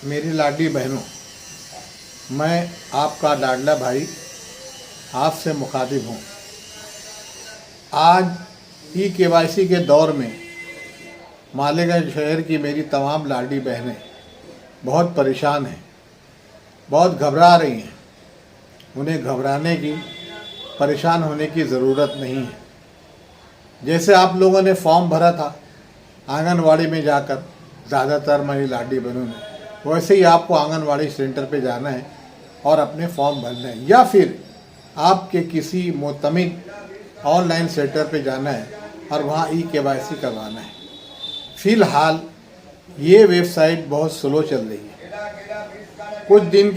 मेरी लाडली बहनों, मैं आपका लाडला भाई आपसे मुखातिब हूँ। आज केवाईसी के दौर में मालेगांव शहर की मेरी तमाम लाडली बहनें बहुत परेशान हैं, बहुत घबरा रही हैं। उन्हें घबराने की, परेशान होने की ज़रूरत नहीं है। जैसे आप लोगों ने फॉर्म भरा था आंगनवाड़ी में जाकर, ज़्यादातर मेरी लाडली बहनों ने, वैसे ही आपको आंगनवाड़ी सेंटर पे जाना है और अपने फॉर्म भरना है, या फिर आपके किसी मोतमिद ऑनलाइन सेंटर पे जाना है और वहाँ केवाईसी करवाना है। फ़िलहाल ये वेबसाइट बहुत स्लो चल रही है। कुछ दिन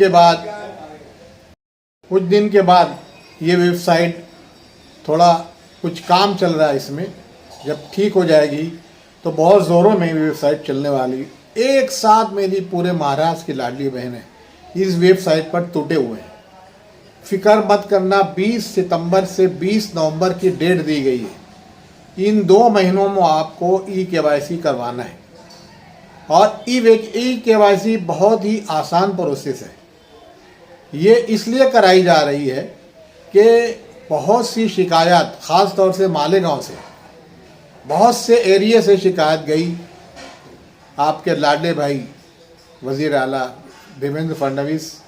के बाद ये वेबसाइट थोड़ा कुछ काम चल रहा है इसमें, जब ठीक हो जाएगी तो बहुत ज़ोरों में वेबसाइट चलने वाली। एक साथ मेरी पूरे महाराष्ट्र की लाडली बहनें इस वेबसाइट पर टूटे हुए हैं। फिक्र मत करना, 20 सितंबर से 20 नवंबर की डेट दी गई है। इन 2 महीनों में आपको केवाईसी करवाना है। और केवाईसी बहुत ही आसान प्रोसेस है। ये इसलिए कराई जा रही है कि बहुत सी शिकायत, ख़ास तौर से मालेगांव से, बहुत से एरिया से शिकायत गई आपके लाडले भाई वज़ीर आला देवेंद्र फडणवीस,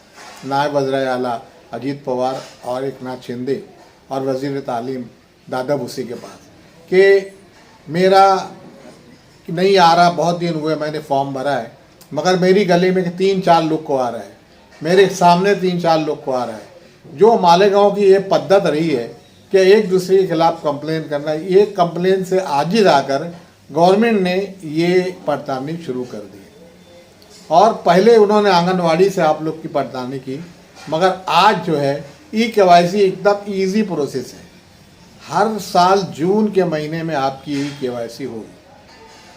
नायब वज़ीर आला अजीत पवार और एकनाथ शिंदे और वज़ीर तालीम दादा भूसे के पास कि मेरा नहीं आ रहा, बहुत दिन हुए मैंने फॉर्म भरा है, मगर मेरी गली में 3-4 लोग को आ रहा है, मेरे सामने 3-4 लोग को आ रहा है। जो मालेगांव की ये पद्धत रही है कि एक दूसरे के खिलाफ कंप्लेन करना, ये कंप्लेन से आजिज आकर गवर्नमेंट ने ये पड़तालनी शुरू कर दी। और पहले उन्होंने आंगनवाड़ी से आप लोग की पड़तालनी की, मगर आज जो है केवाईसी एकदम इजी प्रोसेस है। हर साल जून के महीने में आपकी केवाईसी होगी।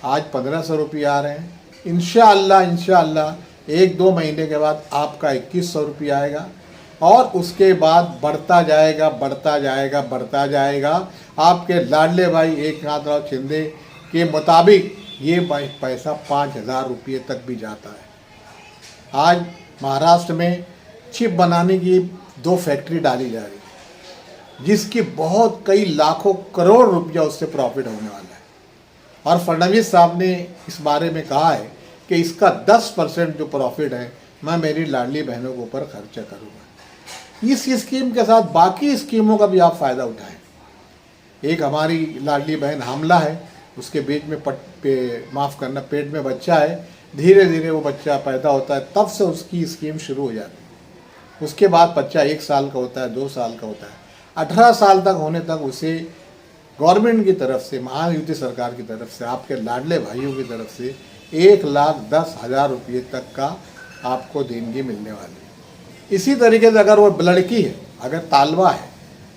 आज 1500 रुपये आ रहे हैं। इंशाअल्लाह 1-2 महीने के बाद आपका 2100 रुपये आएगा और उसके बाद बढ़ता जाएगा। आपके लाडले भाई एकनाथ शिंदे के मुताबिक ये पैसा 5000 रुपये तक भी जाता है। आज महाराष्ट्र में चिप बनाने की 2 फैक्ट्री डाली जा रही है, जिसकी बहुत कई लाखों करोड़ रुपया उससे प्रॉफिट होने वाला है। और फडणवीस साहब ने इस बारे में कहा है कि इसका 10% जो प्रॉफिट है मैं मेरी लाडली बहनों के ऊपर खर्चा करूँगा। इस स्कीम के साथ बाकी स्कीमों का भी आप फ़ायदा उठाएं। एक हमारी लाडली बहन हामला है, उसके बीच में पेट में बच्चा है, धीरे धीरे वो बच्चा पैदा होता है, तब से उसकी स्कीम शुरू हो जाती है। उसके बाद बच्चा 1 साल का होता है, 2 साल का होता है, 18 साल तक होने तक उसे गवर्नमेंट की तरफ से, महायुति सरकार की तरफ से, आपके लाडले भाइयों की तरफ से 1,10,000 रुपये तक का आपको देनगी मिलने वाली है। इसी तरीके से अगर वो लड़की है, अगर तालबा है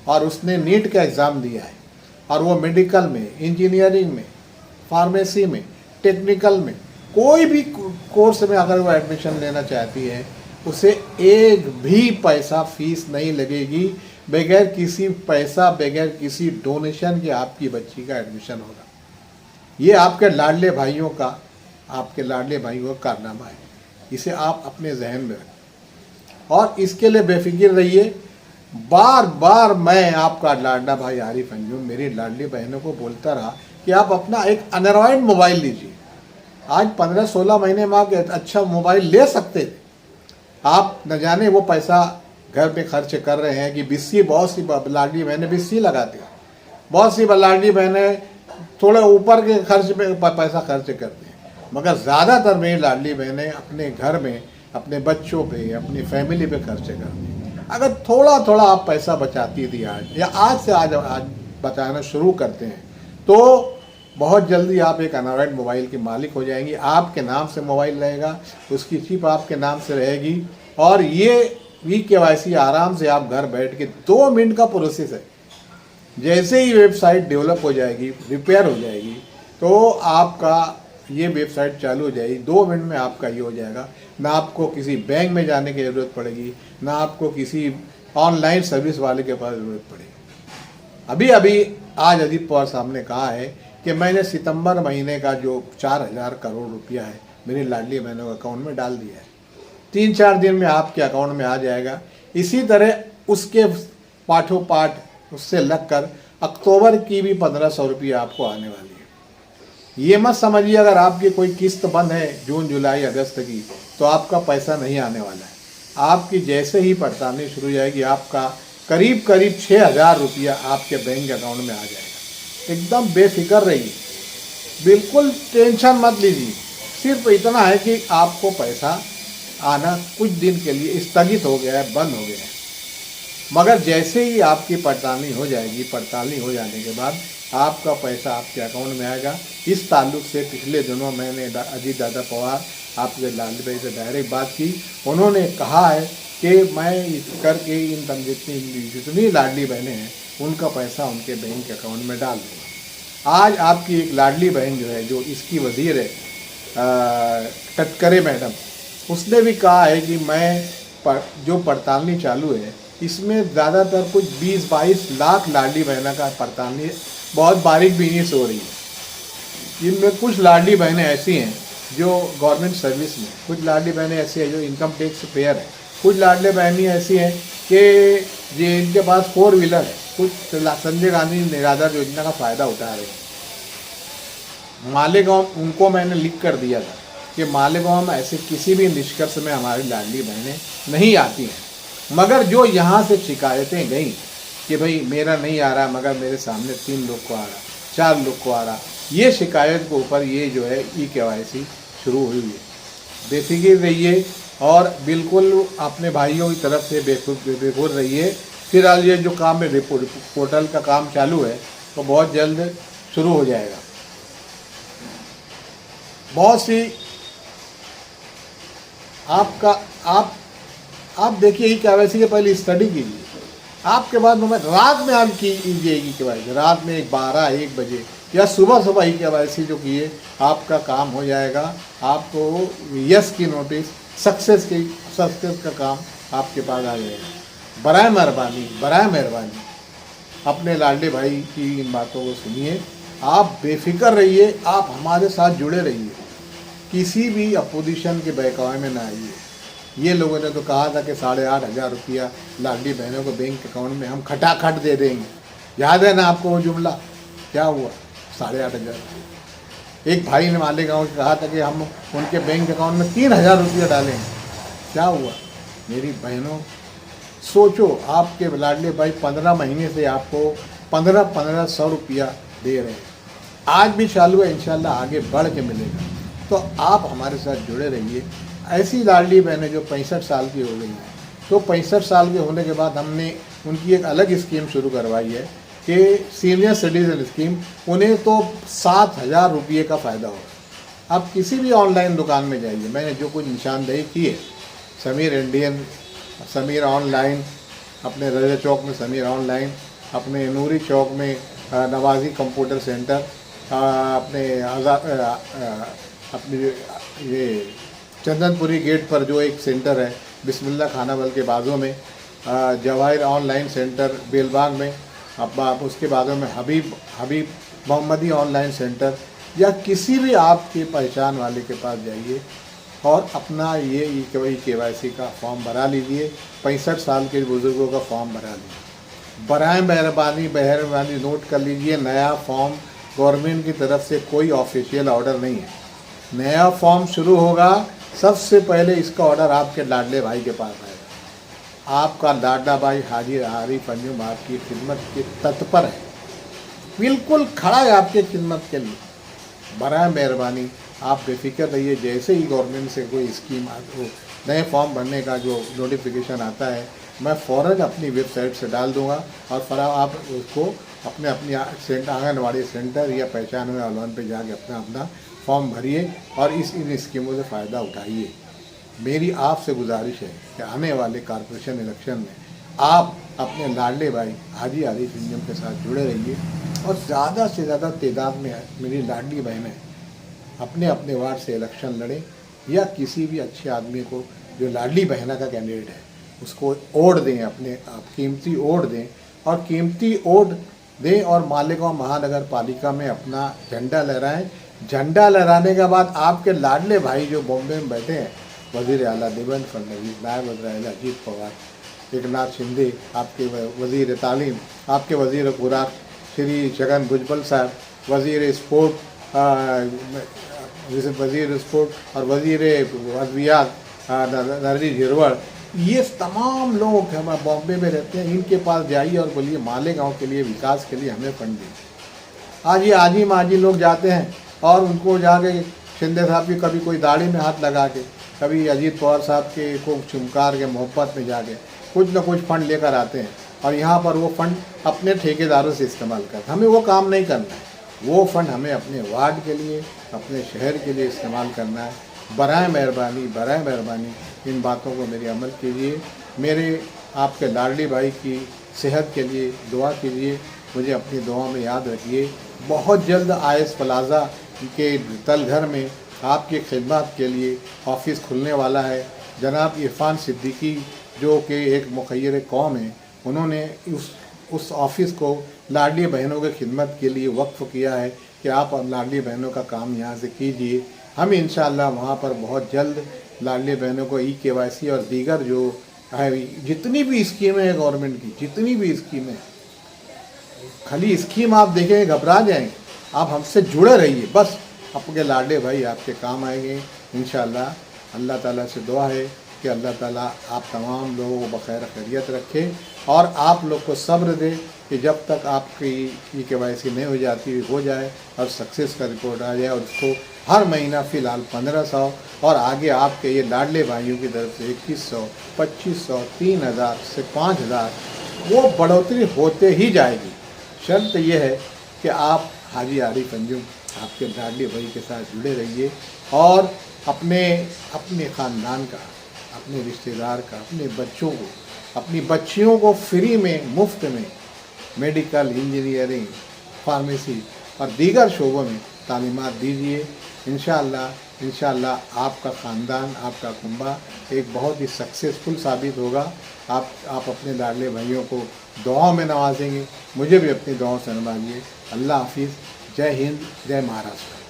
और उसने नीट का एग्ज़ाम दिया है और वो मेडिकल में, इंजीनियरिंग में, फार्मेसी में, टेक्निकल में, कोई भी कोर्स में अगर वो एडमिशन लेना चाहती है, उसे एक भी पैसा फीस नहीं लगेगी। बगैर किसी डोनेशन के आपकी बच्ची का एडमिशन होगा। ये आपके लाडले भाइयों का कारनामा है। इसे आप अपने जहन में रखें और इसके लिए बेफिक्र रहिए। बार बार मैं आपका लाडला भाई आरिफ अंजुम मेरी लाडली बहनों को बोलता रहा कि आप अपना एक एंड्रॉयड मोबाइल लीजिए। आज 15-16 महीने में आप अच्छा मोबाइल ले सकते थे। आप न जाने वो पैसा घर पे खर्च कर रहे हैं कि बहुत सी लाडली बहनें बिस्सी लगाती हैं, बहुत सी लाडली बहनें थोड़े ऊपर के खर्च पे पैसा खर्च करती हैं, मगर ज़्यादातर मेरी लाडली बहनें अपने घर में, अपने बच्चों पे, अपनी फैमिली पे खर्च करती हैं। अगर थोड़ा थोड़ा आप पैसा बचाती थी आज से बचाना शुरू करते हैं, तो बहुत जल्दी आप एक एंड्रॉयड मोबाइल के मालिक हो जाएंगी। आपके नाम से मोबाइल रहेगा, उसकी चिप आपके नाम से रहेगी और ये केवाईसी आराम से आप घर बैठ के 2 मिनट का प्रोसेस है। जैसे ही वेबसाइट डेवलप हो जाएगी, रिपेयर हो जाएगी, तो आपका ये वेबसाइट चालू हो जाएगी। 2 मिनट में आपका ये हो जाएगा। ना आपको किसी बैंक में जाने की ज़रूरत पड़ेगी, ना आपको किसी ऑनलाइन सर्विस वाले के पास ज़रूरत पड़ेगी। अभी आज अजीत पवार साहब ने कहा है कि मैंने सितंबर महीने का जो 4000 करोड़ रुपया है मेरी लाडली बहनों के अकाउंट में डाल दिया है। 3-4 दिन में आपके अकाउंट में आ जाएगा। इसी तरह उसके पाठों पाठ उससे लगकर अक्टूबर की भी 1500 रुपये आपको आने वाली है। ये मत समझिए अगर आपकी कोई किस्त बंद है जून जुलाई अगस्त की तो आपका पैसा नहीं आने वाला है। आपकी जैसे ही पड़तानी शुरू हो जाएगी आपका करीब करीब 6000 रुपया आपके बैंक अकाउंट में आ जाएगा। एकदम बेफिक्र रहिए, बिल्कुल टेंशन मत लीजिए। सिर्फ इतना है कि आपको पैसा आना कुछ दिन के लिए स्थगित हो गया है, बंद हो गया है, मगर जैसे ही आपकी पड़ताली हो जाएगी, पड़ताली हो जाने के बाद आपका पैसा आपके अकाउंट में आएगा। इस ताल्लुक से पिछले दिनों मैंने अजीत दादा पवार आपके लाडली भाई से डायरेक्ट बात की। उन्होंने कहा है कि मैं इस करके इन जितनी लाडली बहनें हैं उनका पैसा उनके बैंक अकाउंट में डाल दूँगा। आज आपकी एक लाडली बहन जो है, जो इसकी वजीर है टटकरे मैडम, उसने भी कहा है कि मैं जो पड़ताली चालू है इसमें ज़्यादातर कुछ 20-22 लाख लाडली बहना का पड़ताली बहुत बारीक बीनी से हो रही है। इनमें कुछ लाडली बहनें ऐसी हैं जो गवर्नमेंट सर्विस में, कुछ लाडली बहनें ऐसी हैं जो इनकम टैक्स पेयर है, कुछ लाडली बहनें ऐसी हैं कि जिनके पास 4 व्हीलर है, कुछ संजय गांधी निराधार योजना का फ़ायदा उठा रहे हैं। मालेगांव उनको मैंने लिख कर दिया था कि मालेगांव में ऐसे किसी भी निष्कर्ष में हमारी लाडली बहनें नहीं आती हैं, मगर जो यहाँ से शिकायतें गई कि भाई मेरा नहीं आ रहा मगर मेरे सामने 3 लोग को आ रहा, 4 लोग को आ रहा, ये शिकायत के ऊपर ये जो है KYC शुरू हुई है। बेफिक्र रहिए और बिल्कुल अपने भाइयों की तरफ से बेफिक्र रहिए। फिलहाल ये जो काम है पोर्टल का काम चालू है तो बहुत जल्द शुरू हो जाएगा। बहुत सी आप देखिए KYC के पहले स्टडी कीजिए, आपके बाद में रात में आप कीजिए KYC, रात में 12-1 बजे या सुबह सुबह KYC जो किए आपका काम हो जाएगा। आपको यस की नोटिस, सक्सेस का काम आपके पास आ जाएगा। बराए मेहरबानी अपने लाडले भाई की इन बातों को सुनिए, आप बेफिक्र रहिए, आप हमारे साथ जुड़े रहिए, किसी भी अपोजिशन के बहकावे में ना आइए। ये लोगों ने तो कहा था कि 8,500 रुपया लाडली बहनों को बैंक अकाउंट में हम खटाखट दे देंगे, याद है ना आपको वो जुमला? क्या हुआ? 8,500। एक भाई ने मालेगांव से कहा था कि हम उनके बैंक अकाउंट में 3,000 रुपया डालेंगे, क्या हुआ? मेरी बहनों सोचो, आपके लाडले भाई 15 महीने से आपको 1500 रुपया दे रहे हैं, आज भी चालू है, इंशाल्लाह आगे बढ़ के मिलेगा। तो आप हमारे साथ जुड़े रहिए। ऐसी लाडली बहनें जो 65 साल की हो गई हैं, तो 65 साल के होने के बाद हमने उनकी एक अलग स्कीम शुरू करवाई है कि सीनियर सिटीजन स्कीम, उन्हें तो 7,000 रुपये का फ़ायदा होगा। आप किसी भी ऑनलाइन दुकान में जाइए, मैंने जो कुछ निशानदेही की है, समीर इंडियन, समीर ऑनलाइन, अपने रजा चौक में समीर ऑनलाइन, अपने नूरी चौक में नवाजी कंप्यूटर सेंटर, अपने ये चंदनपुरी गेट पर जो एक सेंटर है बिस्मिल्लाह खानावल के बाजू में, जवाहिर ऑनलाइन सेंटर बेलबाग में, अब उसके बाजू में हबीब मोहम्मदी ऑनलाइन सेंटर, या किसी भी आपकी पहचान वाले के पास जाइए और अपना ये KYC का फॉर्म भरा लीजिए। 65 साल के बुज़ुर्गों का फॉर्म भरा लीजिए। बराए मेहरबानी नोट कर लीजिए, नया फॉर्म गवर्नमेंट की तरफ से कोई ऑफिशियल ऑर्डर नहीं है। नया फॉर्म शुरू होगा, सबसे पहले इसका ऑर्डर आपके लाडले भाई के पास आएगा। आपका लाडला भाई हाजी आरिफ अंजुम आपकी खिदमत के तत्पर है, बिल्कुल खड़ा है आपके खिदमत के लिए। बराए मेहरबानी आप बेफिक्र रहिए, जैसे ही गवर्नमेंट से कोई स्कीम नए फॉर्म भरने का जो नोटिफिकेशन आता है, मैं फ़ौरन अपनी वेबसाइट से डाल दूंगा और फिर आप उसको अपने आंगनवाड़ी सेंटर या पहचान में ऑनलाइन पे जाके अपना फॉर्म भरिए और इन स्कीमों से फ़ायदा उठाइए। मेरी आपसे गुजारिश है कि आने वाले कॉरपोरेशन इलेक्शन में आप अपने लाडले भाई हाजी आरिफ अंजुम के साथ जुड़े रहिए और ज़्यादा से ज़्यादा तादाद में मेरी लाडली बहनें अपने अपने वार्ड से इलेक्शन लड़ें, या किसी भी अच्छे आदमी को जो लाडली बहना का कैंडिडेट है उसको वोट दें, अपने आप कीमती वोट दें और कीमती वोट दें और मालेगांव महानगर पालिका में अपना झंडा लहराएं। झंडा लहराने के बाद आपके लाडले भाई जो बॉम्बे में बैठे हैं वज़ीर आला देवेंद्र फडणवीस, नायब वज़ीर अजीत पवार, एकनाथ शिंदे, आपके वज़ीर तालीम, आपके वज़ीर खुराक श्री छगन भुजबल साहब, वज़ीर स्पोर्ट वज़ीर स्पोर्ट और वज़ीर अद्वियात नरजी झिरवड़, ये तमाम लोग हम बॉम्बे में रहते हैं, इनके पास जाइए और बोलिए मालेगांव के लिए विकास के लिए हमें फंड दीजिए। आज ये आजी माजी लोग जाते हैं और उनको जाके शिंदे साहब की कभी कोई दाढ़ी में हाथ लगा के, कभी अजीत पवार साहब के को चुमकार के मोहब्बत में जाके कुछ न कुछ फंड लेकर आते हैं और यहाँ पर वो फंड अपने ठेकेदारों से इस्तेमाल करते हैं। हमें वो काम नहीं करना है, वो फंड हमें अपने वार्ड के लिए, अपने शहर के लिए इस्तेमाल करना है। बराए मेहरबानी इन बातों को मेरी अमल कीजिए। मेरे आपके लाडली भाई की सेहत के लिए दुआ कीजिए, मुझे अपनी दुआ में याद रखिए। बहुत जल्द आयस प्लाज़ा के तलघर में आपकी खिदमत के लिए ऑफिस खुलने वाला है। जनाब इरफान सिद्दीकी जो कि एक मुखय्यर कौम है, उन्होंने उस ऑफिस को लाडली बहनों की खिदमत के लिए वक्फ़ किया है कि आप लाडली बहनों का काम यहाँ से कीजिए। हम इंशाअल्लाह वहाँ पर बहुत जल्द लाडली बहनों को KYC और दीगर जो है जितनी भी स्कीमें हैं गवर्नमेंट की, जितनी भी स्कीमें, खाली स्कीम आप देखेंगे घबरा जाएंगे। आप हमसे जुड़े रहिए, बस आपके लाडले भाई आपके काम आएंगे इंशाअल्लाह। अल्लाह ताला से दुआ है कि अल्लाह ताला आप तमाम लोगों को बखैर खैरियत रखे और आप लोग को सब्र दे कि जब तक आपकी KYC नहीं हो जाती हो जाए और सक्सेस का रिपोर्ट आ जाए और उसको हर महीना फ़िलहाल 1500 और आगे आपके ये लाडले भाइयों की तरफ से 2100, 2500, 3000 से 5000 वो बढ़ोतरी होते ही जाएगी। शर्त यह है कि आप हाजी आरिफ अंजुम आपके लाडले भाई के साथ जुड़े रहिए और अपने ख़ानदान का, अपने रिश्तेदार का, अपने बच्चों को, अपनी बच्चियों को फ्री में, मुफ्त में मेडिकल, इंजीनियरिंग, फार्मेसी और दीगर शोबों में तालीमात दीजिए। इंशाअल्लाह आपका ख़ानदान, आपका कुंबा एक बहुत ही सक्सेसफुल साबित होगा। आप अपने लाडले भाइयों को दुआओं में नवाजेंगे, मुझे भी अपनी दुआओं से नवाजिए। अल्लाह हाफिज़। जय हिंद, जय महाराष्ट्र।